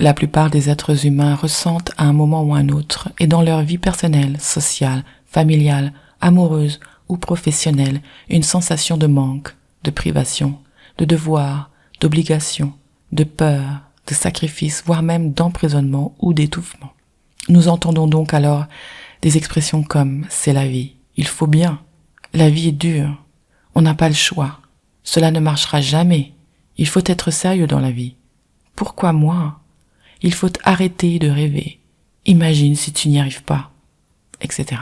La plupart des êtres humains ressentent à un moment ou à un autre, et dans leur vie personnelle, sociale, familiale, amoureuse ou professionnelle, une sensation de manque, de privation, de devoir, d'obligation, de peur, de sacrifice, voire même d'emprisonnement ou d'étouffement. Nous entendons donc alors des expressions comme « c'est la vie »,« il faut bien »,« la vie est dure »,« on n'a pas le choix »,« cela ne marchera jamais »,« il faut être sérieux dans la vie »,« pourquoi moi ?» Il faut arrêter de rêver. Imagine si tu n'y arrives pas, etc.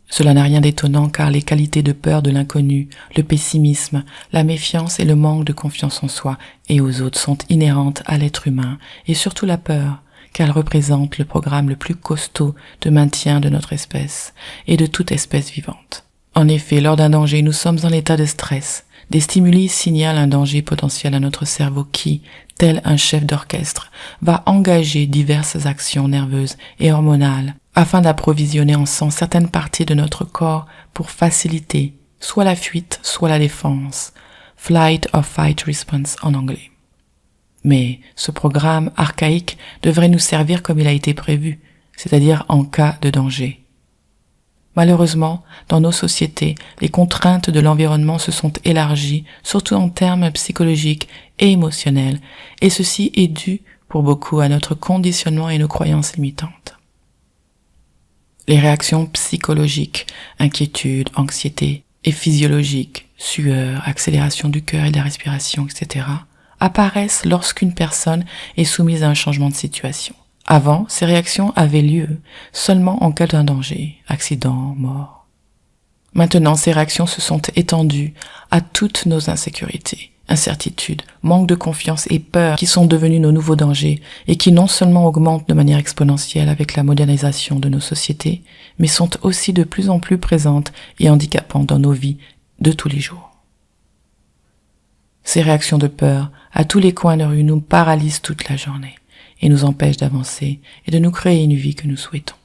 Cela n'a rien d'étonnant car les qualités de peur de l'inconnu, le pessimisme, la méfiance et le manque de confiance en soi et aux autres sont inhérentes à l'être humain et surtout la peur car elle représente le programme le plus costaud de maintien de notre espèce et de toute espèce vivante. En effet, lors d'un danger, nous sommes en état de stress. Des stimuli signalent un danger potentiel à notre cerveau qui, tel un chef d'orchestre, va engager diverses actions nerveuses et hormonales afin d'approvisionner en sang certaines parties de notre corps pour faciliter soit la fuite, soit la défense, flight or fight response en anglais. Mais ce programme archaïque devrait nous servir comme il a été prévu, c'est-à-dire en cas de danger. Malheureusement, dans nos sociétés, les contraintes de l'environnement se sont élargies, surtout en termes psychologiques et émotionnels, et ceci est dû pour beaucoup à notre conditionnement et nos croyances limitantes. Les réactions psychologiques, inquiétude, anxiété, et physiologiques, sueur, accélération du cœur et de la respiration, etc., apparaissent lorsqu'une personne est soumise à un changement de situation. Avant, ces réactions avaient lieu seulement en cas d'un danger, accident, mort. Maintenant, ces réactions se sont étendues à toutes nos insécurités, incertitudes, manque de confiance et peur qui sont devenus nos nouveaux dangers et qui non seulement augmentent de manière exponentielle avec la modernisation de nos sociétés, mais sont aussi de plus en plus présentes et handicapantes dans nos vies de tous les jours. Ces réactions de peur à tous les coins de rue nous paralysent toute la journée et nous empêche d'avancer et de nous créer une vie que nous souhaitons.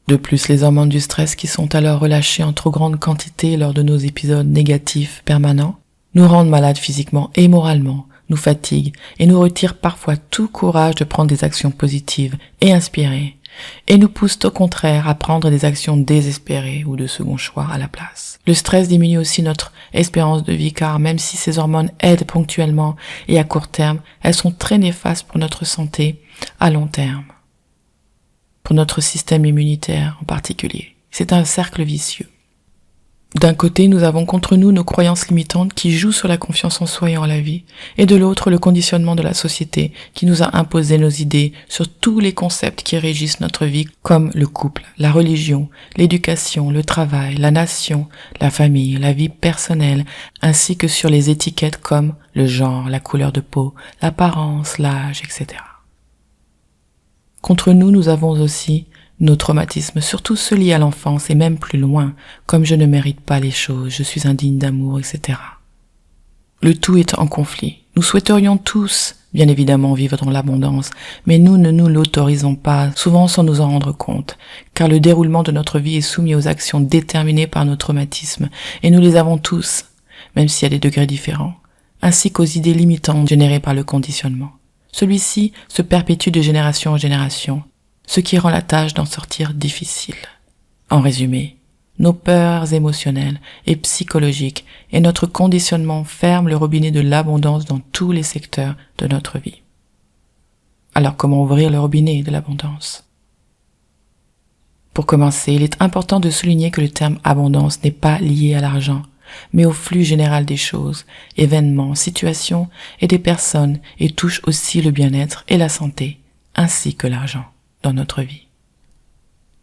De plus, les hormones du stress qui sont alors relâchées en trop grande quantité lors de nos épisodes négatifs permanents nous rendent malades physiquement et moralement, nous fatiguent et nous retirent parfois tout courage de prendre des actions positives et inspirées et nous poussent au contraire à prendre des actions désespérées ou de second choix à la place. Le stress diminue aussi notre espérance de vie car même si ces hormones aident ponctuellement et à court terme, elles sont très néfastes pour notre santé à long terme, pour notre système immunitaire en particulier. C'est un cercle vicieux. D'un côté, nous avons contre nous nos croyances limitantes qui jouent sur la confiance en soi et en la vie, et de l'autre, le conditionnement de la société qui nous a imposé nos idées sur tous les concepts qui régissent notre vie comme le couple, la religion, l'éducation, le travail, la nation, la famille, la vie personnelle, ainsi que sur les étiquettes comme le genre, la couleur de peau, l'apparence, l'âge, etc. Contre nous, nous avons aussi nos traumatismes, surtout ceux liés à l'enfance et même plus loin, comme je ne mérite pas les choses, je suis indigne d'amour, etc. Le tout est en conflit. Nous souhaiterions tous, bien évidemment, vivre dans l'abondance, mais nous ne nous l'autorisons pas, souvent sans nous en rendre compte, car le déroulement de notre vie est soumis aux actions déterminées par nos traumatismes, et nous les avons tous, même s'il y a des degrés différents, ainsi qu'aux idées limitantes générées par le conditionnement. Celui-ci se perpétue de génération en génération, ce qui rend la tâche d'en sortir difficile. En résumé, nos peurs émotionnelles et psychologiques et notre conditionnement ferment le robinet de l'abondance dans tous les secteurs de notre vie. Alors comment ouvrir le robinet de l'abondance ? Pour commencer, il est important de souligner que le terme abondance n'est pas lié à l'argent, mais au flux général des choses, événements, situations et des personnes et touche aussi le bien-être et la santé, ainsi que l'argent dans notre vie.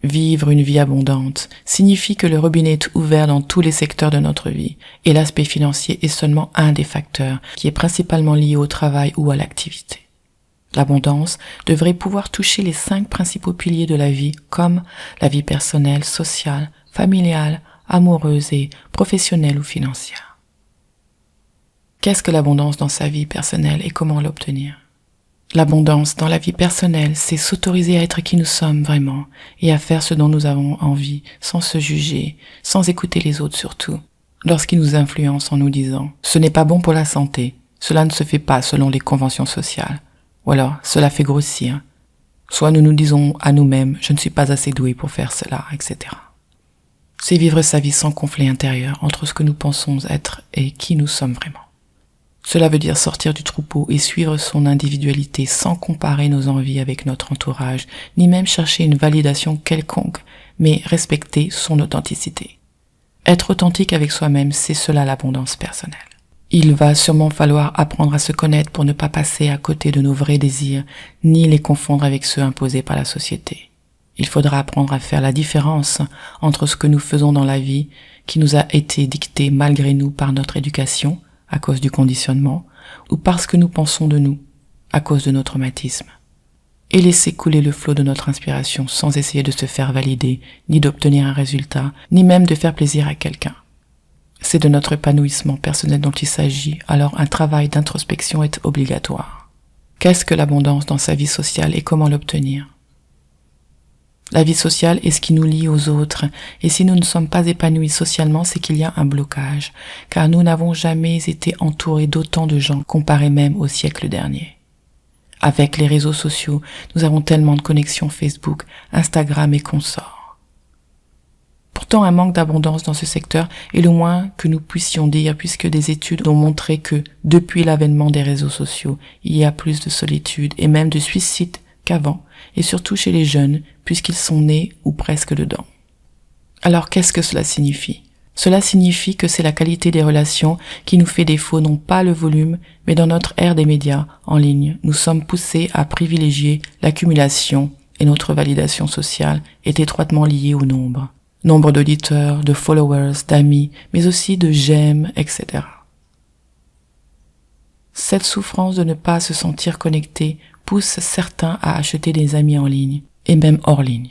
Vivre une vie abondante signifie que le robinet est ouvert dans tous les secteurs de notre vie et l'aspect financier est seulement un des facteurs qui est principalement lié au travail ou à l'activité. L'abondance devrait pouvoir toucher les 5 principaux piliers de la vie comme la vie personnelle, sociale, familiale, amoureuse et professionnelle ou financière. Qu'est-ce que l'abondance dans sa vie personnelle et comment l'obtenir ? L'abondance dans la vie personnelle, c'est s'autoriser à être qui nous sommes vraiment et à faire ce dont nous avons envie, sans se juger, sans écouter les autres surtout, lorsqu'ils nous influencent en nous disant « ce n'est pas bon pour la santé, cela ne se fait pas selon les conventions sociales » Ou alors, cela fait grossir. Soit nous nous disons à nous-mêmes, je ne suis pas assez doué pour faire cela, etc. C'est vivre sa vie sans conflit intérieur entre ce que nous pensons être et qui nous sommes vraiment. Cela veut dire sortir du troupeau et suivre son individualité sans comparer nos envies avec notre entourage, ni même chercher une validation quelconque, mais respecter son authenticité. Être authentique avec soi-même, c'est cela l'abondance personnelle. Il va sûrement falloir apprendre à se connaître pour ne pas passer à côté de nos vrais désirs, ni les confondre avec ceux imposés par la société. Il faudra apprendre à faire la différence entre ce que nous faisons dans la vie, qui nous a été dicté malgré nous par notre éducation, à cause du conditionnement, ou parce que nous pensons de nous, à cause de nos traumatismes. Et laisser couler le flot de notre inspiration sans essayer de se faire valider, ni d'obtenir un résultat, ni même de faire plaisir à quelqu'un. C'est de notre épanouissement personnel dont il s'agit, alors un travail d'introspection est obligatoire. Qu'est-ce que l'abondance dans sa vie sociale et comment l'obtenir ? La vie sociale est ce qui nous lie aux autres, et si nous ne sommes pas épanouis socialement, c'est qu'il y a un blocage, car nous n'avons jamais été entourés d'autant de gens comparés même au siècle dernier. Avec les réseaux sociaux, nous avons tellement de connexions Facebook, Instagram et consorts. Pourtant, un manque d'abondance dans ce secteur est le moins que nous puissions dire, puisque des études ont montré que, depuis l'avènement des réseaux sociaux, il y a plus de solitude et même de suicide qu'avant, et surtout chez les jeunes, puisqu'ils sont nés ou presque dedans. Alors qu'est-ce que cela signifie ? Cela signifie que c'est la qualité des relations qui nous fait défaut, non pas le volume, mais dans notre ère des médias en ligne, nous sommes poussés à privilégier l'accumulation et notre validation sociale est étroitement liée au nombre. Nombre d'auditeurs, de followers, d'amis, mais aussi de j'aime, etc. Cette souffrance de ne pas se sentir connecté pousse certains à acheter des amis en ligne, et même hors ligne.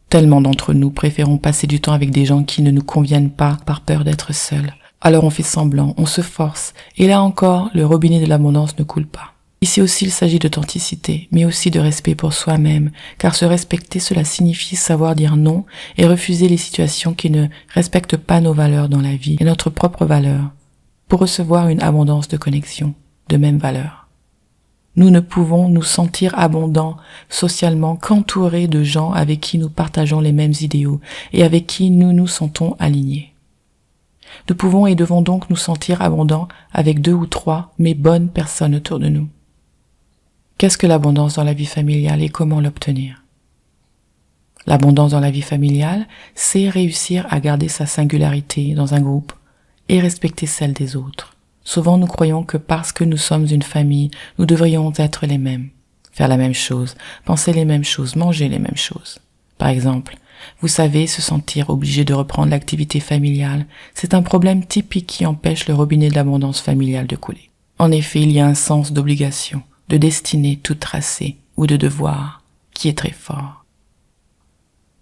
Tellement d'entre nous préférons passer du temps avec des gens qui ne nous conviennent pas par peur d'être seuls. Alors on fait semblant, on se force, et là encore, le robinet de l'abondance ne coule pas. Ici aussi il s'agit d'authenticité, mais aussi de respect pour soi-même, car se respecter cela signifie savoir dire non et refuser les situations qui ne respectent pas nos valeurs dans la vie et notre propre valeur, pour recevoir une abondance de connexion, de même valeur. Nous ne pouvons nous sentir abondants socialement qu'entourés de gens avec qui nous partageons les mêmes idéaux et avec qui nous nous sentons alignés. Nous pouvons et devons donc nous sentir abondants avec 2 ou 3, mais bonnes personnes autour de nous. Qu'est-ce que l'abondance dans la vie familiale et comment l'obtenir ? L'abondance dans la vie familiale, c'est réussir à garder sa singularité dans un groupe et respecter celle des autres. Souvent, nous croyons que parce que nous sommes une famille, nous devrions être les mêmes, faire la même chose, penser les mêmes choses, manger les mêmes choses. Par exemple, vous savez, se sentir obligé de reprendre l'activité familiale, c'est un problème typique qui empêche le robinet de l'abondance familiale de couler. En effet, il y a un sens d'obligation, de destinée toute tracée, ou de devoir, qui est très fort.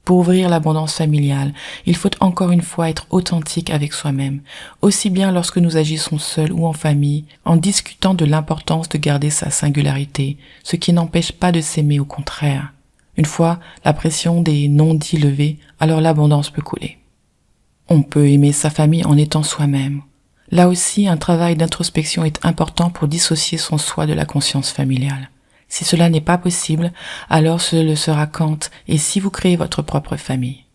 Pour ouvrir l'abondance familiale, il faut encore une fois être authentique avec soi-même, aussi bien lorsque nous agissons seuls ou en famille, en discutant de l'importance de garder sa singularité, ce qui n'empêche pas de s'aimer, au contraire. Une fois la pression des non-dits levée, alors l'abondance peut couler. On peut aimer sa famille en étant soi-même. Là aussi, un travail d'introspection est important pour dissocier son soi de la conscience familiale. Si cela n'est pas possible, alors ce le sera quand et si vous créez votre propre famille.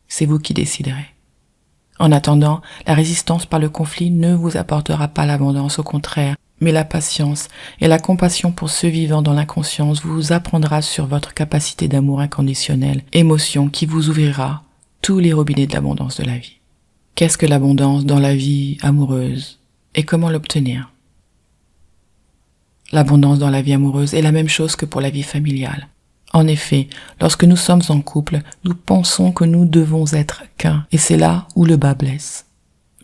C'est vous qui déciderez. En attendant, la résistance par le conflit ne vous apportera pas l'abondance, au contraire, mais la patience et la compassion pour ceux vivant dans l'inconscience vous apprendra sur votre capacité d'amour inconditionnel, émotion qui vous ouvrira tous les robinets de l'abondance de la vie. Qu'est-ce que l'abondance dans la vie amoureuse et comment l'obtenir ? L'abondance dans la vie amoureuse est la même chose que pour la vie familiale. En effet, lorsque nous sommes en couple, nous pensons que nous devons être qu'un, et c'est là où le bas blesse.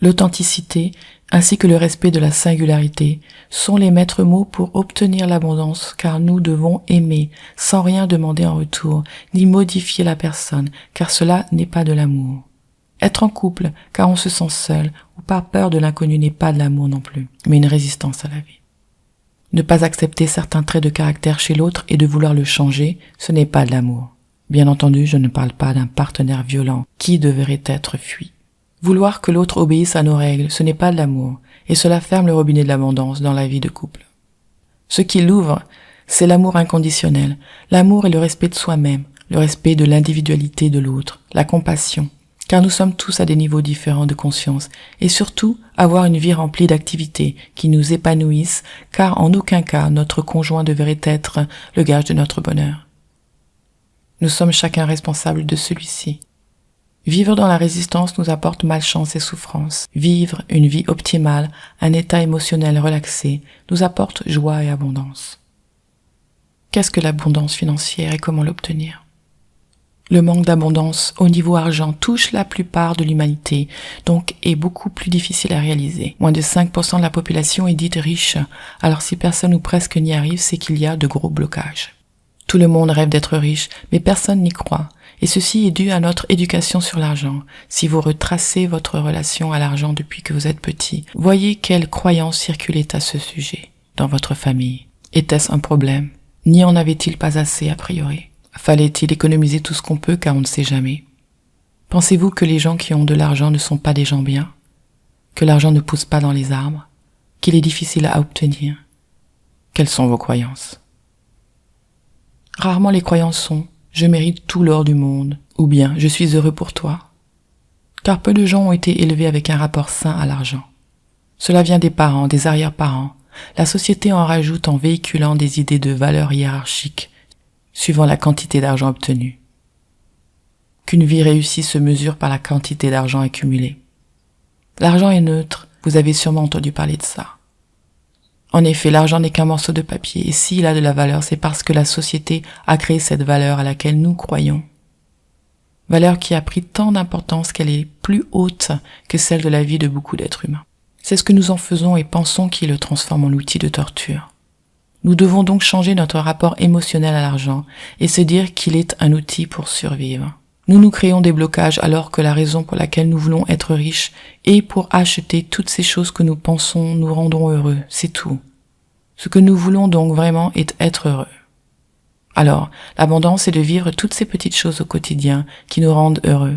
L'authenticité, ainsi que le respect de la singularité, sont les maîtres mots pour obtenir l'abondance, car nous devons aimer, sans rien demander en retour, ni modifier la personne, car cela n'est pas de l'amour. Être en couple, car on se sent seul, ou par peur de l'inconnu n'est pas de l'amour non plus, mais une résistance à la vie. Ne pas accepter certains traits de caractère chez l'autre et de vouloir le changer, ce n'est pas de l'amour. Bien entendu, je ne parle pas d'un partenaire violent qui devrait être fui. Vouloir que l'autre obéisse à nos règles, ce n'est pas de l'amour, et cela ferme le robinet de l'abondance dans la vie de couple. Ce qui l'ouvre, c'est l'amour inconditionnel. L'amour et le respect de soi-même, le respect de l'individualité de l'autre, la compassion. Car nous sommes tous à des niveaux différents de conscience. Et surtout, avoir une vie remplie d'activités qui nous épanouissent, car en aucun cas notre conjoint devrait être le gage de notre bonheur. Nous sommes chacun responsables de celui-ci. Vivre dans la résistance nous apporte malchance et souffrance. Vivre une vie optimale, un état émotionnel relaxé, nous apporte joie et abondance. Qu'est-ce que l'abondance financière et comment l'obtenir ? Le manque d'abondance au niveau argent touche la plupart de l'humanité, donc est beaucoup plus difficile à réaliser. Moins de 5% de la population est dite riche, alors si personne ou presque n'y arrive, c'est qu'il y a de gros blocages. Tout le monde rêve d'être riche, mais personne n'y croit. Et ceci est dû à notre éducation sur l'argent. Si vous retracez votre relation à l'argent depuis que vous êtes petit, voyez quelles croyances circulaient à ce sujet dans votre famille. Était-ce un problème ? N'y en avait-il pas assez a priori ? Fallait-il économiser tout ce qu'on peut car on ne sait jamais ? Pensez-vous que les gens qui ont de l'argent ne sont pas des gens bien ? Que l'argent ne pousse pas dans les arbres ? Qu'il est difficile à obtenir ? Quelles sont vos croyances ? Rarement les croyances sont « je mérite tout l'or du monde » ou bien « je suis heureux pour toi ». Car peu de gens ont été élevés avec un rapport sain à l'argent. Cela vient des parents, des arrière-parents. La société en rajoute en véhiculant des idées de valeurs hiérarchiques suivant la quantité d'argent obtenu. Qu'une vie réussie se mesure par la quantité d'argent accumulé. L'argent est neutre, vous avez sûrement entendu parler de ça. En effet, l'argent n'est qu'un morceau de papier, et s'il a de la valeur, c'est parce que la société a créé cette valeur à laquelle nous croyons. Valeur qui a pris tant d'importance qu'elle est plus haute que celle de la vie de beaucoup d'êtres humains. C'est ce que nous en faisons et pensons qui le transforme en outil de torture. Nous devons donc changer notre rapport émotionnel à l'argent et se dire qu'il est un outil pour survivre. Nous nous créons des blocages alors que la raison pour laquelle nous voulons être riches est pour acheter toutes ces choses que nous pensons nous rendront heureux, c'est tout. Ce que nous voulons donc vraiment est être heureux. Alors, l'abondance c'est de vivre toutes ces petites choses au quotidien qui nous rendent heureux.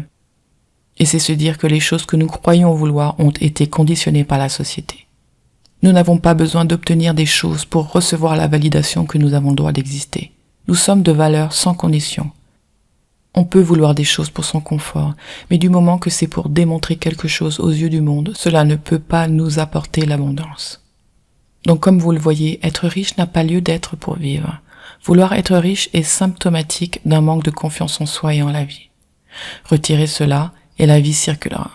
Et c'est se dire que les choses que nous croyons vouloir ont été conditionnées par la société. Nous n'avons pas besoin d'obtenir des choses pour recevoir la validation que nous avons le droit d'exister. Nous sommes de valeur sans condition. On peut vouloir des choses pour son confort, mais du moment que c'est pour démontrer quelque chose aux yeux du monde, cela ne peut pas nous apporter l'abondance. Donc comme vous le voyez, être riche n'a pas lieu d'être pour vivre. Vouloir être riche est symptomatique d'un manque de confiance en soi et en la vie. Retirez cela et la vie circulera.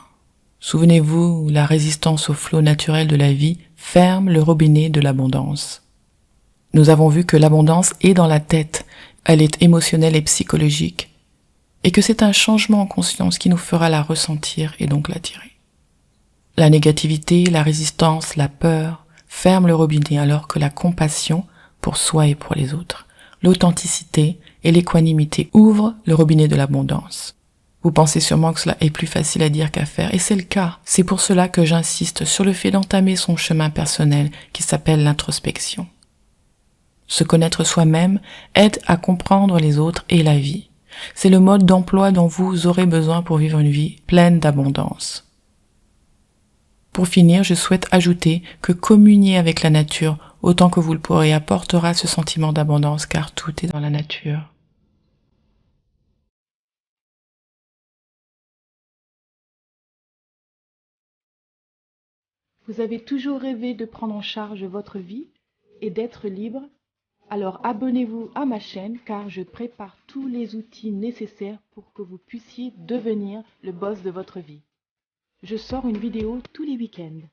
Souvenez-vous, la résistance au flot naturel de la vie ferme le robinet de l'abondance. Nous avons vu que l'abondance est dans la tête, elle est émotionnelle et psychologique, et que c'est un changement en conscience qui nous fera la ressentir et donc l'attirer. La négativité, la résistance, la peur ferment le robinet alors que la compassion pour soi et pour les autres, l'authenticité et l'équanimité ouvrent le robinet de l'abondance. Vous pensez sûrement que cela est plus facile à dire qu'à faire, et c'est le cas. C'est pour cela que j'insiste sur le fait d'entamer son chemin personnel qui s'appelle l'introspection. Se connaître soi-même aide à comprendre les autres et la vie. C'est le mode d'emploi dont vous aurez besoin pour vivre une vie pleine d'abondance. Pour finir, je souhaite ajouter que communier avec la nature autant que vous le pourrez apportera ce sentiment d'abondance car tout est dans la nature. Vous avez toujours rêvé de prendre en charge votre vie et d'être libre? Alors abonnez-vous à ma chaîne car je prépare tous les outils nécessaires pour que vous puissiez devenir le boss de votre vie. Je sors une vidéo tous les week-ends.